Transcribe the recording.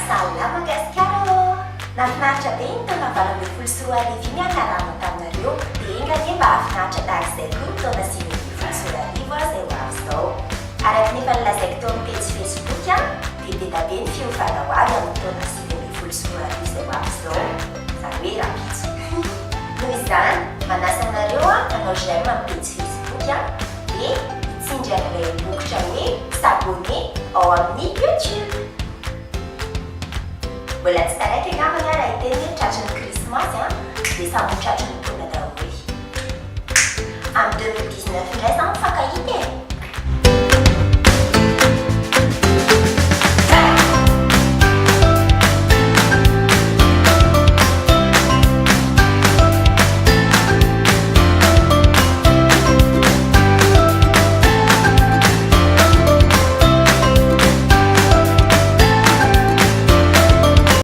Salam Madagasikara! Nafinaritra be ny taona 2024 nianarana taminareo dia inga anie mba hafinaritra tahaka izay koa ny taona 2024 izay ho avy izao. Araka nefa nilazaiko teo amin'ny pejy Facebook dia beda be ny fiovana ho avy amin'ny taona 2024 izay ho avy izao. Izany hoe rapitso. Noho izany, manasa anareo hanao j'aime amin'ny pejy Facebook dia hitsindry an'ilay bokotra hoe s'abonner ao amin'ny YouTube. Mbola tsy taraiky angambany raha hiteny hoe tratran'ny krismasy dia samy tratran'ny taona daholo. Amin'ny 2019 indray izany